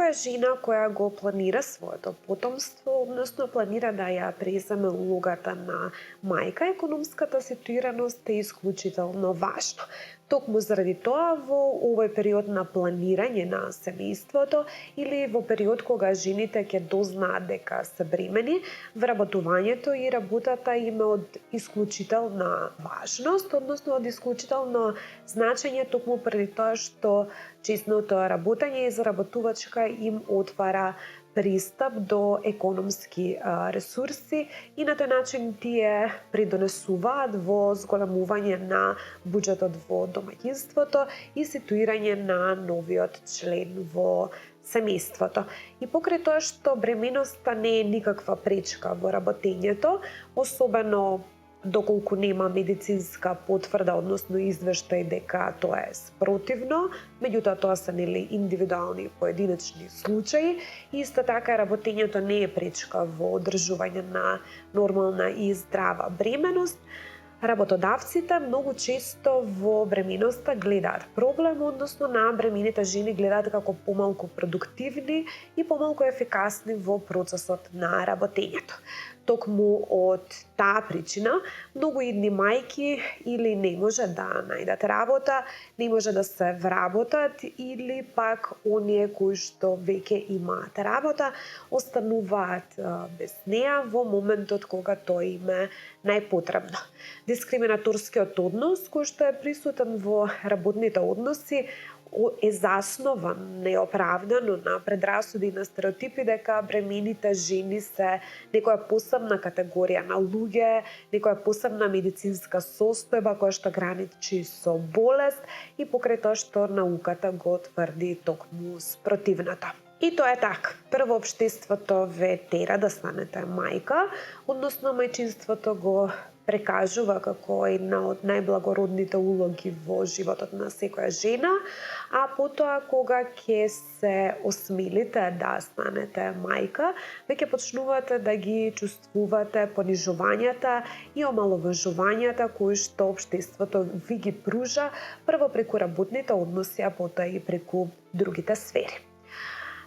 Секоја жена која го планира своето потомство, односно планира да ја преземе улогата на мајка, економската ситуираност е исклучително важна. Токму заради тоа, во овој период на планирање на семејството или во период кога жените ќе дознаат дека се бремени, вработувањето и работата им е од исклучителна важност, односно од исклучително значење, токму преди тоа што честното работење и заработувачка им отвара пристап до економски ресурси и на тој начин тие придонесуваат во зголемување на буџетот во домаќинството и ситуирање на новиот член во семејството. И покрај тоа што бременоста не е никаква пречка во работењето, особено доколку нема медицинска потврда, односно извештај дека тоа е спротивно, меѓутоа тоа се индивидуални поединечни случаи. Исто така работењето не е пречка во одржување на нормална и здрава бременост. Работодавците многу често во бременоста гледаат проблем, односно на бремените жени гледаат како помалку продуктивни и помалку ефикасни во процесот на работењето. Токму од таа причина, многу идни мајки или не може да најдат работа, не може да се вработат или пак оние кои што веќе имаат работа, остануваат без неа во моментот кога тоа им е најпотребно. Дискриминаторскиот однос кој што е присутен во работните односи е заснован неоправдано на предрасуди и на стереотипи дека бремените жени се некоја посебна категорија на луѓе, некоја посебна медицинска состојба која што граничи со болест и покрај тоа што науката го тврди токму спротивната. И тоа е така. Прво, општеството ве тера да станете мајка, односно мајчинството го прекажува како една од најблагородните улоги во животот на секоја жена, а потоа кога ќе се осмелите да станете мајка, веќе почнувате да ги чувствувате понижувањата и омаловажувањата кои што општеството ви ги пружа, прво преку работните односи, а потоа и преку другите сфери.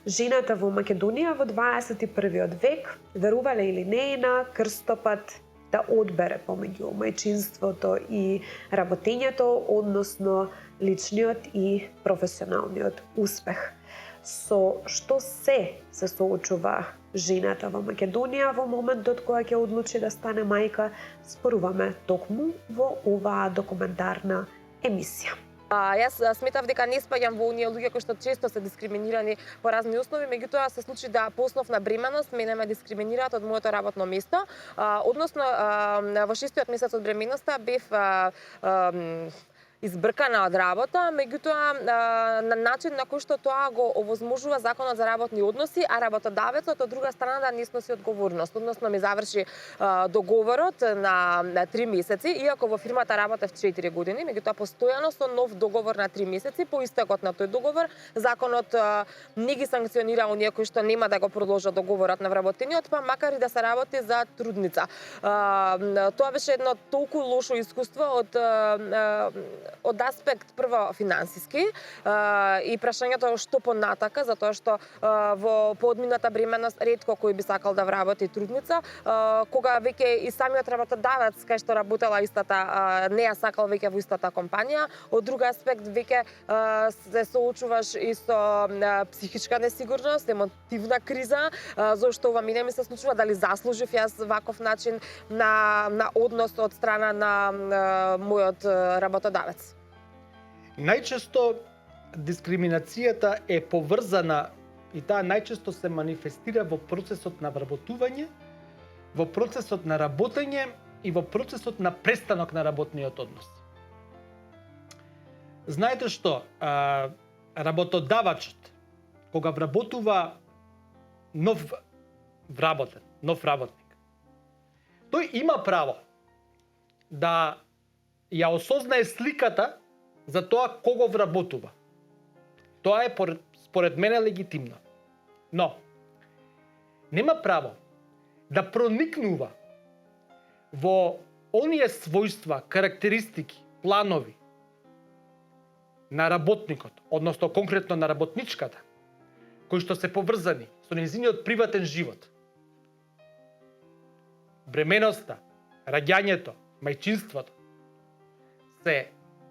Жената во Македонија во 21. век, верувале или не, е на крстопат да одбере помеѓу мајчинството и работењето, односно личниот и професионалниот успех. Со што се соочува жената во Македонија во моментот кога ќе одлучи да стане мајка, споруваме токму во оваа документарна емисија. Јас сметав дека не спаѓам во оние луѓе кои што често се дискриминирани по разни основи, меѓутоа се случи да по основ на бременост мене ме дискриминираат од моето работно место. Односно во 6-тиот месец од бременоста бев избркана од работа, меѓутоа на начин на кој што тоа го овозможува Законот за работни односи, а работодавецот од друга страна да не сноси одговорност. Односно ми заврши договорот на 3 месеци, иако во фирмата работев 4 години, меѓутоа постојано со нов договор на 3 месеци, по истекот на тој договор, законот не ги санкционира оние кои што нема да го продолжат договорот на вработениот, па макар и да се работи за трудница. Тоа беше едно толку лошо искуство од аспект прво финансиски и прашањето што понатака, затоа што во поодмината бременост ретко кој би сакал да вработи трудница, кога веќе и самиот работодавец кај што работела истата не ја сакал веќе во истата компанија. Од друг аспект веќе се соочуваш и со психичка несигурност, емотивна криза, зашто ова мене ми се случува, дали заслужив јас ваков начин на однос од страна на мојот работодавец. Најчесто дискриминацијата е поврзана и таа најчесто се манифестира во процесот на вработување, во процесот на работење и во процесот на престанок на работниот однос. Знаете што, работодавачот кога вработува нов работник, тој има право да ја осознае сликата за тоа кого вработува. Тоа е според мене легитимно. Но нема право да проникнува во оние својства, карактеристики, планови на работникот, односно конкретно на работничката, кои што се поврзани со нејзиниот приватен живот. Бременоста, раѓањето, мајчинството се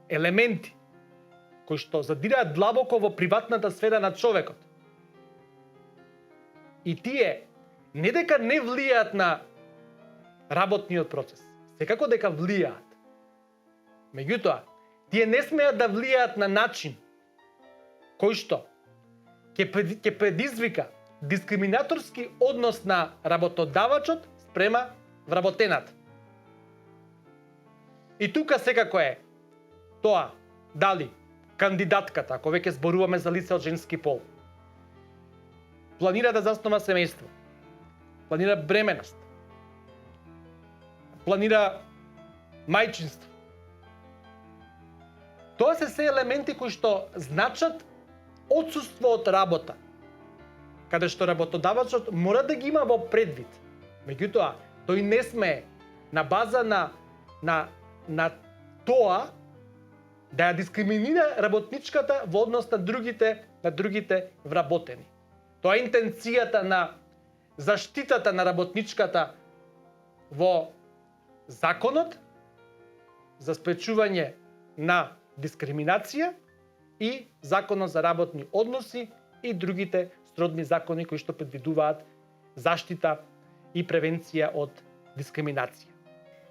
елементи кои што задираат длабоко во приватната сфера на човекот. И тие не дека не влијаат на работниот процес, секако дека влијаат. Меѓутоа, тие не смеат да влијаат на начин кој што ќе предизвика дискриминаторски однос на работодавачот спрема вработената. И тука секако е тоа дали кандидатката, ако веќе зборуваме за лице од женски пол, планира да заснова семејство, планира бременост, планира мајчинство. Тоа се елементи кои што значат отсуство од работа, каде што работодавачот мора да ги има во предвид. Меѓутоа, тој не смее на база на тоа да ја дискриминира работничката во однос на другите вработени. Тоа е интенцијата на заштитата на работничката во законот за спречување на дискриминација и законот за работни односи и другите сродни закони кои што предвидуваат заштита и превенција од дискриминација.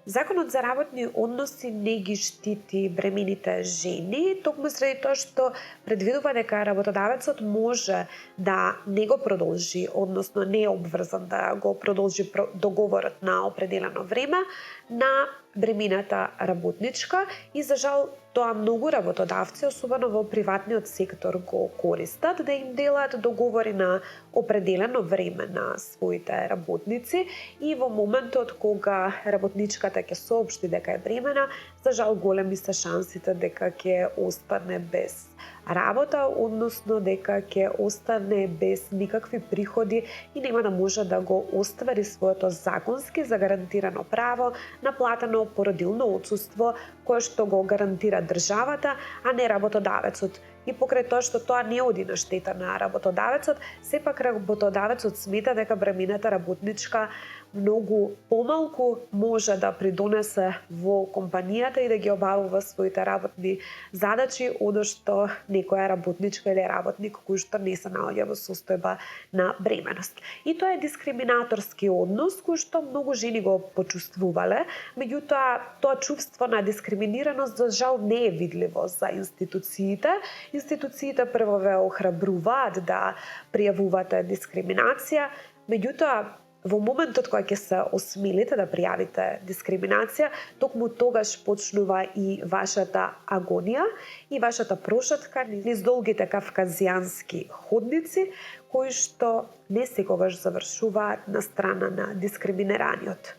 Законот за работни односи не ги штити бремените жени, токму заради тоа што предвидува дека работодавецот може да не го продолжи, односно не е обврзан да го продолжи договорот на определено време на бремената работничка и за жал тоа многу работодавци, особено во приватниот сектор, го користат да им делат договори на определено време на своите работници и во моментот кога работничката ќе соопшти дека е бремена, за жал големи се шансите дека ќе остане без работа, односно дека ќе остане без никакви приходи и нема да може да го оствари своето законски загарантирано право на платено породилно отсуство кое што го гарантира државата, а не работодавецот. И покрај тоа што тоа не оди на штета на работодавецот, сепак работодавецот смета дека бремената работничка многу помалку може да придонесе во компанијата и да ги обавува своите работни задачи, одошто некоја работничка или работник кој што не се наоѓа во состојба на бременост. И тоа е дискриминаторски однос кој што многу жени го почувствувале, меѓутоа тоа чувство на дискриминираност за жал не е видливо за институциите. Институциите прво ве охрабруваат да пријавувате дискриминација, меѓутоа во моментот кога ќе се осмелите да пријавите дискриминација, токму тогаш почнува и вашата агонија и вашата прошетка низ долгите кавказијански ходници, кои што не секогаш завршуваат на страна на дискриминираниот.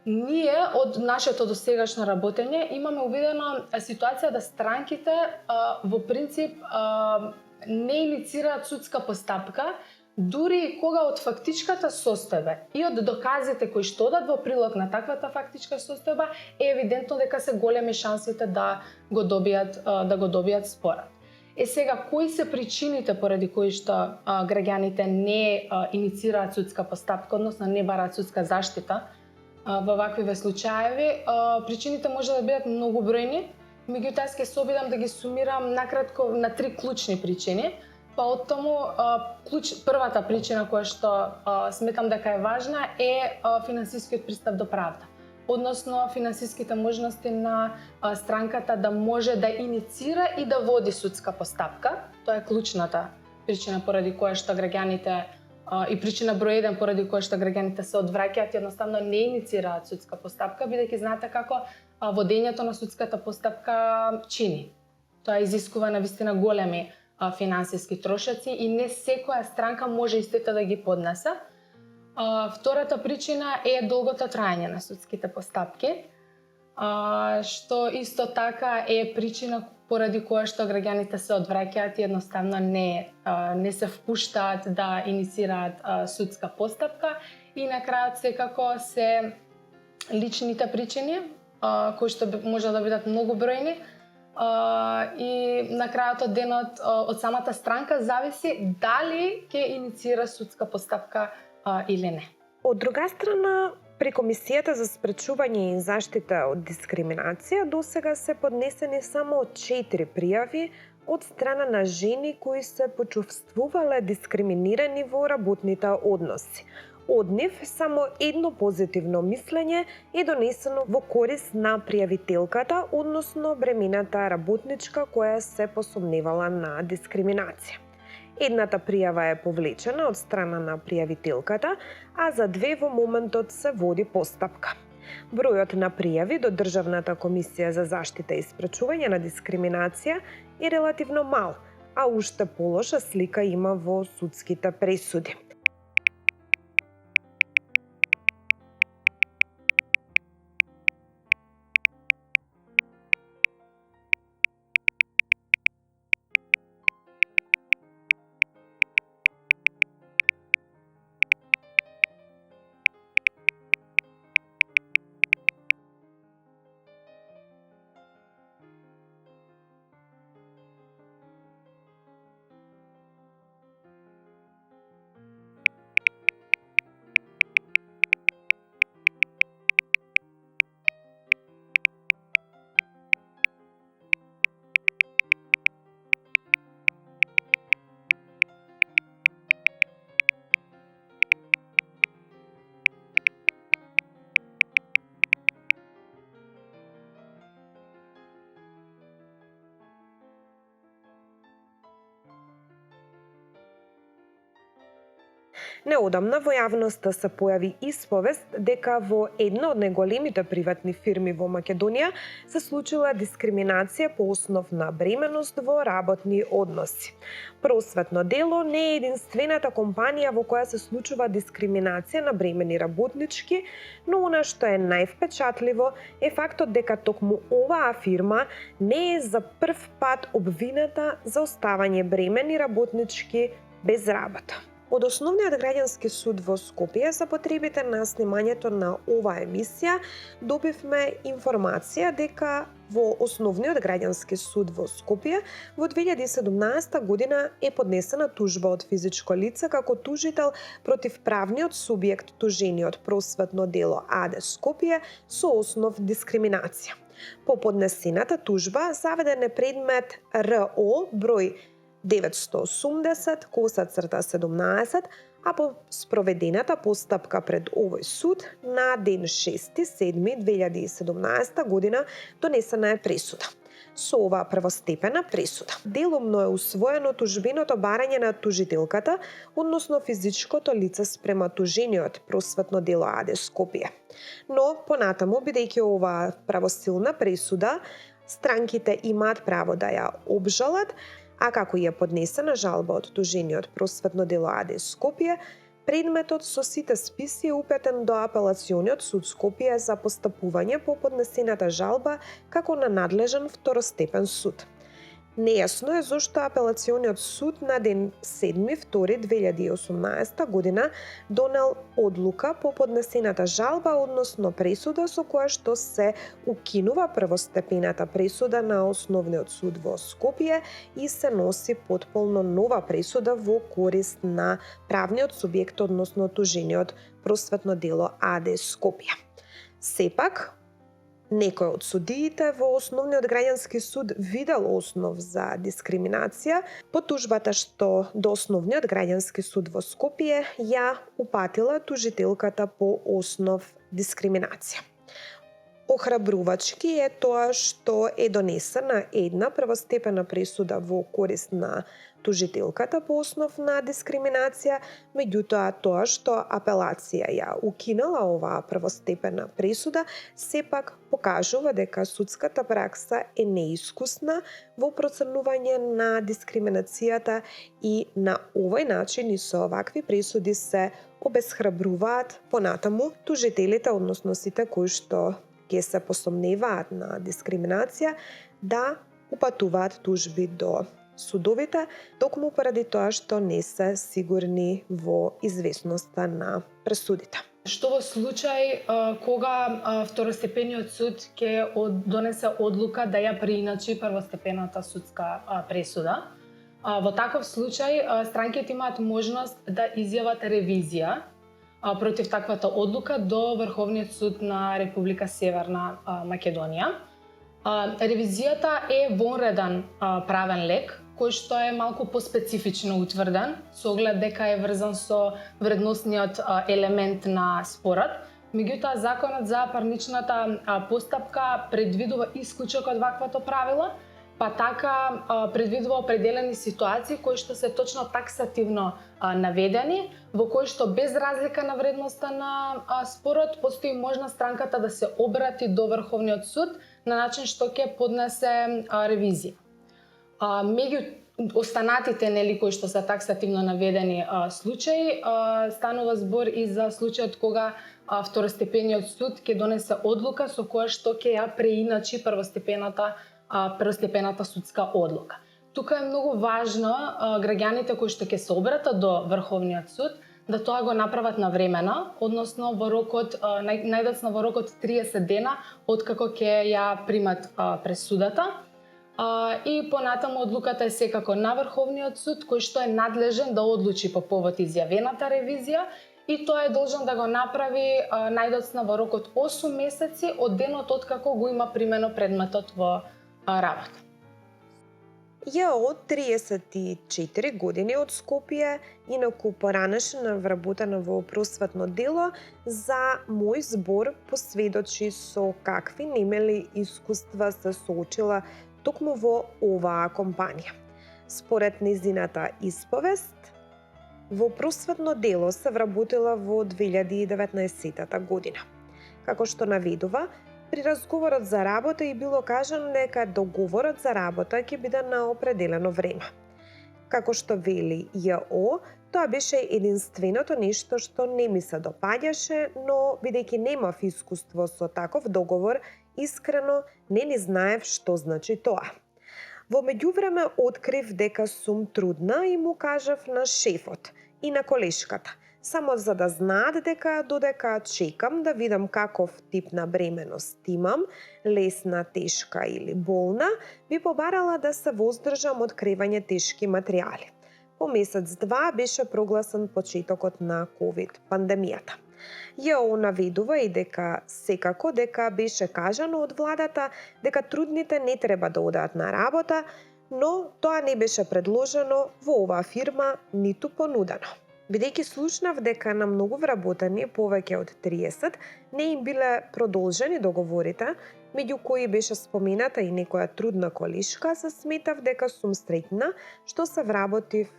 Ние од нашето досегашно работење имаме увидено ситуација да странките во принцип не иницираат судска постапка, дури кога од фактичката состојба и од доказите кои што одат во прилог на таквата фактичка состојба е евидентно дека се големи шансите да го добијат спорот. Сега, кои се причините поради кои што граѓаните не иницираат судска постапка, односно не бараат судска заштита во ваквиве случаеви? Причините може да бидат многобројни, меѓутоа ќе се обидам да ги сумирам накратко на 3 клучни причини. Па од тому, првата причина која што сметам дека е важна е финансискиот пристап до правда. Односно, финансиските можности на странката да може да иницира и да води судска постапка. Тоа е клучната причина поради која што граѓаните и причина број 1 поради која што граѓаните се одвраќаат и едноставно не иницираат судска постапка, бидејќи знаете како водењето на судската постапка чини. Тоа изискува навистина големи финансиски трошоци и не секоја странка може истите да ги поднесе. Втората причина е долгото траење на судските постапки, што исто така е причина поради која што граѓаните се одвраќаат и едноставно не се впуштаат да иницираат судска постапка. И на крајот секако се личните причини, кои што може да бидат многобројни, и на крајот од денот од самата странка зависи дали ќе инициира судска постапка или не. Од друга страна, при Комисијата за спречување и заштита од дискриминација досега се поднесени само 4 пријави од страна на жени кои се почувствувале дискриминирани во работните односи. Од нив само едно позитивно мислење е донесено во корист на пријавителката, односно бремената работничка која се посомневала на дискриминација. Едната пријава е повлечена од страна на пријавителката, а за 2 во моментот се води постапка. Бројот на пријави до Државната комисија за заштита и спречување на дискриминација е релативно мал, а уште полоша слика има во судските пресуди. Неодамна во јавноста се појави исповест дека во една од најголемите приватни фирми во Македонија се случила дискриминација по основ на бременост во работни односи. Просветно дело не е единствената компанија во која се случува дискриминација на бремени работнички, но она што е највпечатливо е фактот дека токму оваа фирма не е за прв пат обвината за оставање бремени работнички без работа. Од Основниот граѓански суд во Скопје за потребите на снимањето на оваа емисија добивме информација дека во Основниот граѓански суд во Скопје во 2017 година е поднесена тужба од физичко лице како тужител против правниот субјект тужениот просветно дело АД Скопје со основ дискриминација. По поднесената тужба заведен е предмет РО број 980/17, а по спроведената постапка пред овој суд на ден 6.7.2017 година донесена е пресуда. Со оваа првостепена пресуда делумно е усвоено тужбеното барање на тужителката, односно физичкото лице спрема тужениот просветно дело АД Скопје. Но понатаму, бидејќи оваа правосилна пресуда, странките имаат право да ја обжалат, а како ја поднесена жалба од тужениот просветно дело АД Скопје, предметот со сите списи е упетен до Апелациониот суд Скопје за постапување по поднесената жалба како на надлежен второстепен суд. Нејасно е зошто Апелациониот суд на ден 7.2.2018 година донел одлука по поднесената жалба, односно пресуда со која што се укинува првостепената пресуда на Основниот суд во Скопје и се носи потполно нова пресуда во корист на правниот субјект, односно тужениот просветно дело АД Скопје. Сепак, некој од судиите во Основниот граѓански суд видел основ за дискриминација по тужбата што до Основниот граѓански суд во Скопје ја упатила тужителката по основ дискриминација. Охрабрувачки е тоа што е донесена една првостепена пресуда во корист на тужителката по основ на дискриминација, меѓутоа тоа што апелација ја укинала оваа првостепена пресуда, сепак покажува дека судската пракса е неискусна во проценување на дискриминацијата и на овој начин и со овакви пресуди се обесхрабруваат понатаму тужителите, односно сите кои што ќе се посомневаат на дискриминација, да упатуваат тужби до судовите, токму поради тоа што не се сигурни во известноста на пресудите. што во случај кога второстепениот суд ќе донесе одлука да ја преиначи првостепената судска пресуда. Во таков случај странките имаат можност да изјават ревизија против таквата одлука до Врховниот суд на Република Северна Македонија. Ревизијата е вонреден правен лек, кој што е малку поспецифично утврден, со оглед дека е врзан со вредносниот елемент на спорот. Меѓутоа, Законот за парничната постапка предвидува исклучок од ваквото правило, па така предвидува определени ситуации кои што се точно таксативно наведени, во кои што без разлика на вредноста на спорот постои можност странката да се обрати до Врховниот суд на начин што ќе поднесе ревизија. Меѓу останатите кои што се таксативно наведени случаи, станува збор и за случајот кога второстепениот суд ќе донесе одлука со која што ќе ја преиначи првостепената судска одлука. Тука е многу важно граѓаните кои што ќе се обратат до Врховниот суд да тоа го направат навремено, односно во рокот најдоцна во рокот 30 дена откако ќе ја примат пресудата. И понатаму одлуката е секако на Врховниот суд кој што е надлежен да одлучи по повод изјавената ревизија и тоа е должен да го направи најдоцна во рокот 8 месеци од денот откако го има примено предметот во работа. ЈО 34 години од Скопје, инаку поранешна вработена во просветно дело, за мој збор посведочи со какви немели искуства се соочила токму во оваа компанија. Според незината исповест, во просветно дело се вработила во 2019 година. Како што наведува, при разговорот за работа и било кажано дека договорот за работа ќе биде на определено време. Како што вели ЈО, тоа беше единственото нешто што не ми се допаѓаше, но бидејќи немав искуство со таков договор, искрено не ни знаев што значи тоа. Во меѓувреме открив дека сум трудна и му кажав на шефот и на колешката, само за да знаат дека додека чекам да видам каков тип на бременост имам, лесна, тешка или болна, би побарала да се воздржам од кревање тешки материјали. По месец-два беше прогласен почетокот на COVID пандемијата. ЈО наведува и дека секако дека беше кажано од владата дека трудните не треба да одат на работа, но тоа не беше предложено во оваа фирма ниту понудено. Бидејќи слушнав дека на многу вработени, повеќе од 30, не им биле продолжени договорите, меѓу кои беше спомената и некоја трудна колешка, се сметав дека сум среќна што се вработив,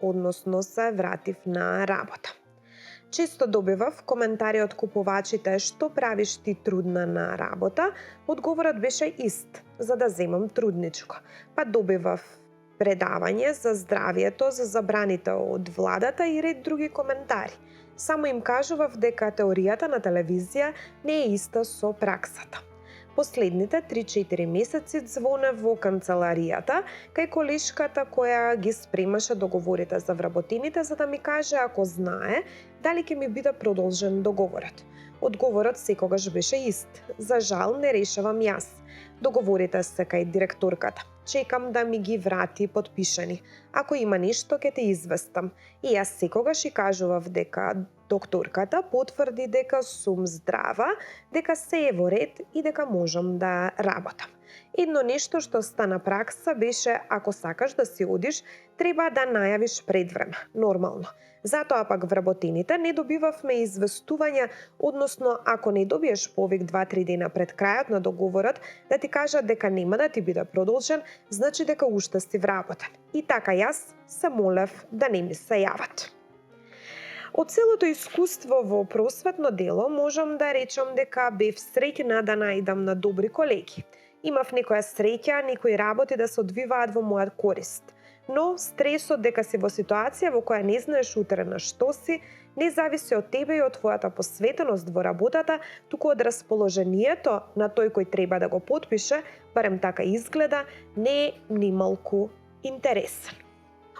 односно се вратив на работа. Често добивав коментари од купувачите што правиш ти трудна на работа, одговорот беше ист, за да земам трудничко. Па добивав предавање за здравието, за забраните од владата и ред други коментари. Само им кажував дека теоријата на телевизија не е иста со праксата. Последните 3-4 месеци звонев во канцеларијата кај колешката која ги спремаше договорите за вработените за да ми каже ако знае дали ќе ми биде продолжен договорот. Одговорот секогаш беше ист. За жал не решавам јас. Договорите се кај директорката. Чекам да ми ги врати подпишани. Ако има нешто ќе те известам. И јас секогаш и кажував дека докторката потврди дека сум здрава, дека се е во ред и дека можам да работам. Едно нешто што стана пракса беше ако сакаш да си одиш, треба да најавиш пред време, нормално. Затоа пак вработените не добивавме известувања, односно ако не добиеш повик 2-3 дена пред крајот на договорот да ти кажат дека нема да ти биде продолжен, значи дека уште си вработен. И така јас се молев да не ми се јават. Од целото искуство во просветно дело можам да речам дека бев среќна да најдам на добри колеги. Имав некоја среќа, некои работи да се одвиваат во мојот корист. Но стресот дека си во ситуација во која не знаеш утре на што си, не зависи од тебе и од твојата посветеност во работата, туку од расположението на тој кој треба да го потпише, барем така изгледа, не е нималку интересен.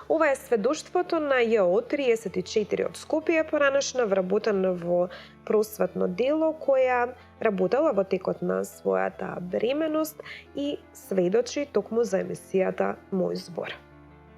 Ова е сведоштвото на Ј.О. 34 од Скопје, поранешно вработена во просветно дело, која работела во текот на својата бременост и сведочи токму за емисијата Мој збор.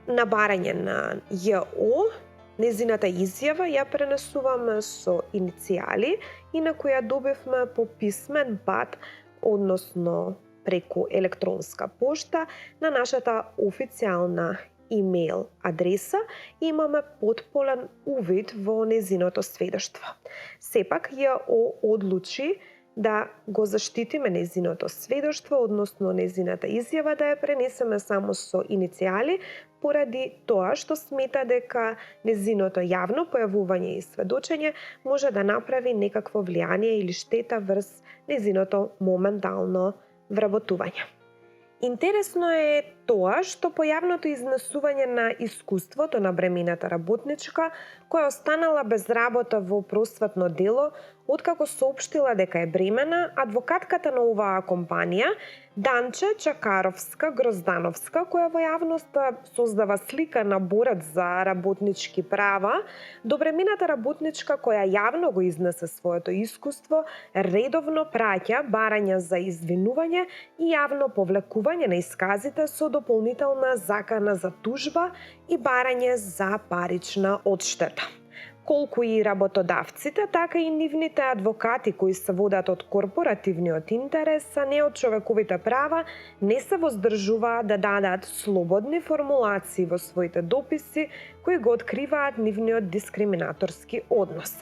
На барање на Ј.О. Незината изјава ја пренесуваме со иницијали и на која добивме по писмен пат, односно преку електронска пошта на нашата официјална имејл адреса и имаме потполен увид во незиното сведоштво. Сепак Ј.О. одлучи да го заштитиме незиното сведоштво, односно незината изјава да ја пренесеме само со иницијали, поради тоа што смета дека незиното јавно појавување и сведочење може да направи некакво влијание или штета врз незиното моментално вработување. Интересно е тоа што појавното изнесување на искуството на бремената работничка која останала без работа во просветно дело откако соопштила дека е бремена, адвокатката на оваа компанија Данче Чакаровска-Гроздановска, која во јавноста создава слика на борец за работнички права, до бремената работничка која јавно го изнесе своето искуство, редовно праќа барања за извинување и јавно повлекување на исказите со дополнителна закана за тужба и барање за парична одштета. Колку и работодавците, така и нивните адвокати кои се водат од корпоративниот интерес, а не од човековите права, не се воздржуваат да дадат слободни формулации во своите дописи кои го откриваат нивниот дискриминаторски однос.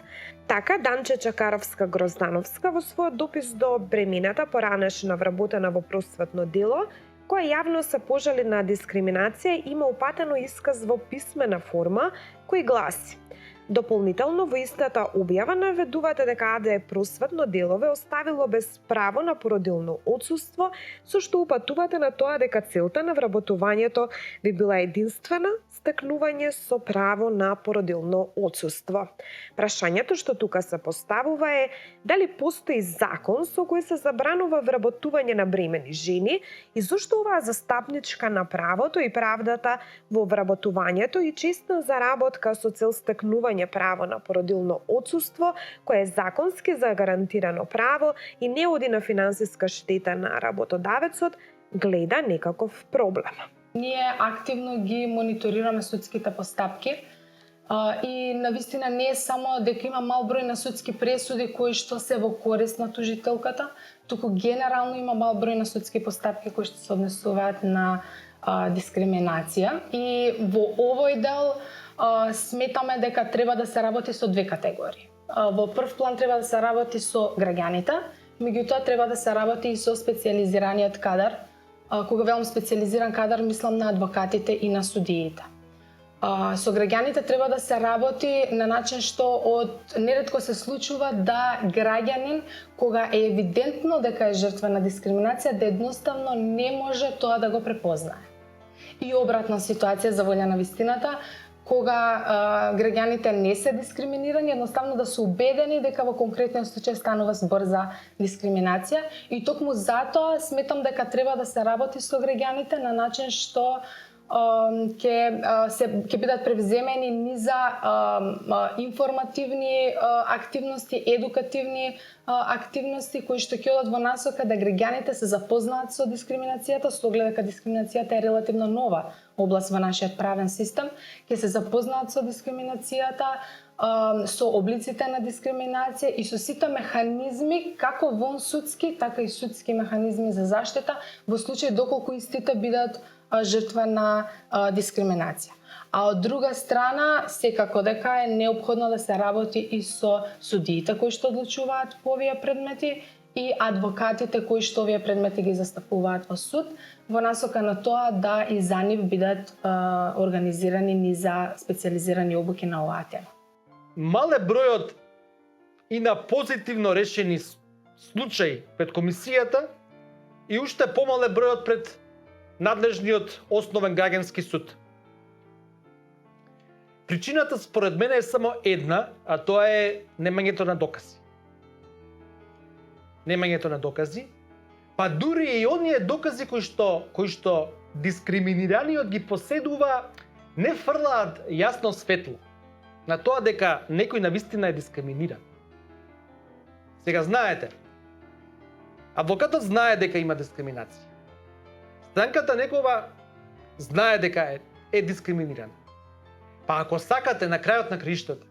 Така, Данче Чакаровска-Гроздановска во својот допис до бремената поранешна вработена во просветно дело, која јавно се пожали на дискриминација, има упатено исказ во писмена форма кој гласи: дополнително во истата објава наведувате дека АД просветно дело ве оставило без право на породилно отсуство, со што упатувате на тоа дека целта на вработувањето би била единствена стекнување со право на породилно отсуство. Прашањето што тука се поставува е дали постои закон со кој се забранува вработување на бремени жени и зошто оваа застапничка на правото и правдата во вработувањето и честна заработка со цел стекнување право на породилно отсуство, кое е законски загарантирано право и не оди на финансиска штета на работодавецот, гледа некаков проблем. Ние активно ги мониторираме судските постапки и навистина не е само дека има мал број на судски пресуди кои што се во корист на тужителката, туку генерално има мал број на судски постапки кои што се однесуваат на дискриминација и во овој дел сметаме дека треба да се работи со две категории. Во прв план треба да се работи со граѓаните, меѓутоа треба да се работи и со специјализираниот кадар. Кога велам специјализиран кадар, мислам на адвокатите и на судиите. Со граѓаните треба да се работи на начин што неретко се случува да граѓанин, кога е евидентно дека е жртва на дискриминација, да едноставно не може тоа да го препознае. И обратна ситуација за волја на вистината, кога граѓаните не се дискриминирани, едноставно да се убедени дека во конкретниот случај станува збор за дискриминација и токму затоа сметам дека треба да се работи со граѓаните на начин што ќе бидат превземени низа информативни активности, едукативни активности кои што ќе одат во насока да граѓаните се запознаат со дискриминацијата, со оглед дека дискриминацијата е релативно нова област во нашиот правен систем, ќе се запознаат со дискриминацијата, со облиците на дискриминација и со сите механизми, како вон судски, така и судски механизми за заштита во случај доколку истите бидат жртва на дискриминација. А од друга страна, секако дека е неопходно да се работи и со судиите кои што одлучуваат по овие предмети и адвокатите кои што овие предмети ги застапуваат во суд, во насока на тоа да и за нив бидат организирани низа специјализирани обуки на оваа тема. Мал е бројот и на позитивно решени случаи пред комисијата и уште помал е бројот пред надлежниот основен граѓански суд. Причината според мене е само една, а тоа е немањето на докази. Немањето на докази, па дури и оние докази кои што дискриминираниот ги поседува, не фрлаат јасно светло на тоа дека некој навистина е дискриминиран. Сега знаете, адвокатот знае дека има дискриминација. Странката некога знае дека е дискриминирана. Па ако сакате на крајот на краиштата,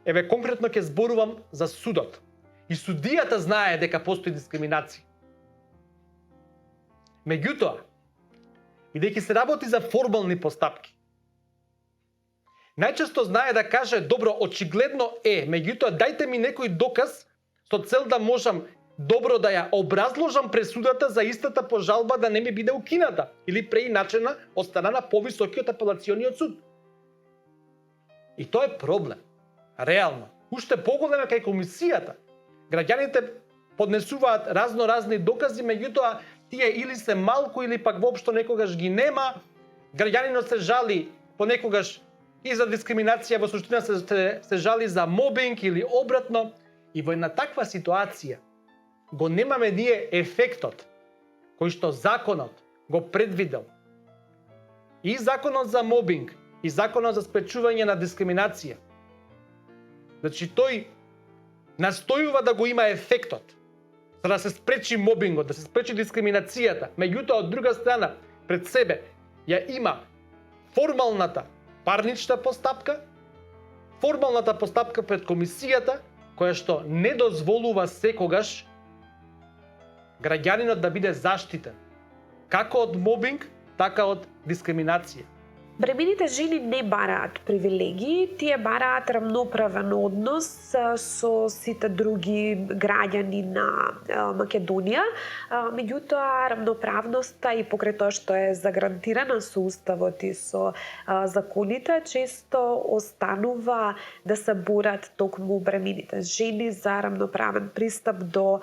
еве конкретно ќе зборувам за судот. И судијата знае дека постои дискриминација. Меѓутоа, бидејќи се работи за формални постапки, најчесто знае да каже, добро, очигледно е, меѓутоа дајте ми некој доказ со цел да можам добро да ја образложам пресудата за истата пожалба да не ми биде укината или преиначена од страна на повисокиот апелациониот суд. И тоа е проблем. Реално. Уште поголема кај комисијата. Граѓаните поднесуваат разни докази, меѓутоа тие или се малку или пак воопшто некогаш ги нема. Граѓанинот се жали понекогаш и за дискриминација, во суштина се жали за мобинг или обратно. И во една таква ситуација го немаме ние ефектот кој што законот го предвидел. И законот за мобинг, и законот за спречување на дискриминација. Значи тој настојува да го има ефектот, за да се спречи мобингот, да се спречи дискриминацијата. Меѓутоа, од друга страна, пред себе ја има формалната парнична постапка, формалната постапка пред комисијата, која што не дозволува секогаш граѓанинот да биде заштитен, како од мобинг, така од дискриминација. Бремените жени не бараат привилегии, тие бараат рамноправен однос со сите други граѓани на Македонија. Меѓутоа, рамноправноста и покрај тоа што е загарантирана со уставот и со законите, често останува да се борат токму бремените жени за рамноправен пристап до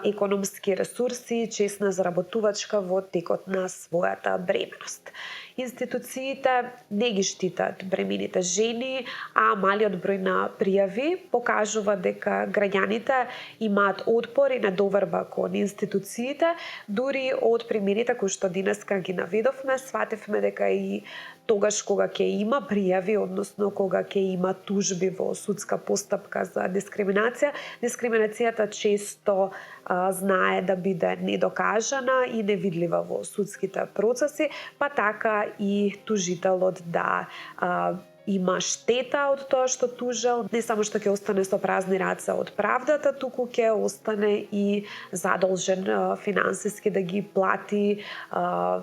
економски ресурси, честна заработувачка во текот на својата бременост. Институциите не ги штитат бремените жени, а малиот број на пријави покажува дека граѓаните имаат отпор и недоверба кон институциите. Дури од примерите кои што денеска ги наведовме, сватевме дека и тогаш кога ќе има пријави, односно кога ќе има тужби во судска постапка за дискриминација, дискриминацијата често знае да биде недокажана и невидлива во судските процеси, па така и тужителот да има штета од тоа што тужел, не само што ќе остане со празни раце од правдата, туку ќе остане и задолжен финансиски да ги плати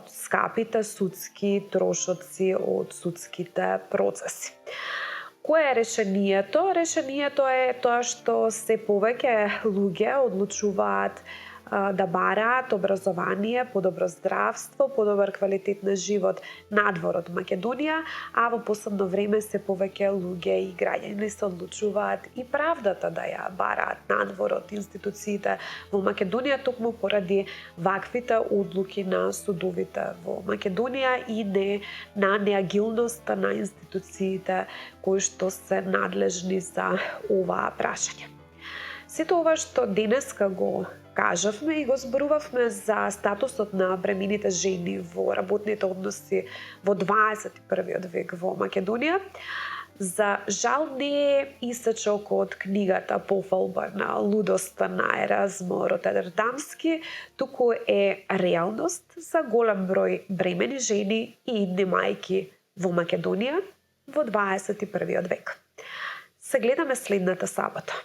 скапите судски трошоци од судските процеси. Кое е решението? Решението е тоа што се повеќе луѓе одлучуваат да бараат образование, подобро здравство, подобар квалитет на живот надвор од Македонија, а во последно време се повеќе луѓе и граѓани се одлучуваат и правдата да ја бараат надвор од институциите во Македонија, токму поради ваквите одлуки на судовите во Македонија и на неагилноста на институциите кои што се надлежни за оваа прашање. Сето ова што денеска го кажавме и го зборувавме за статусот на бремените жени во работните односи во 21. век во Македонија, за жал не е исечок од книгата Пофалба на лудоста на Еразмо Ротердамски, туку е реалност за голем број бремени жени и идни мајки во Македонија во 21. век. Се гледаме следната сабота.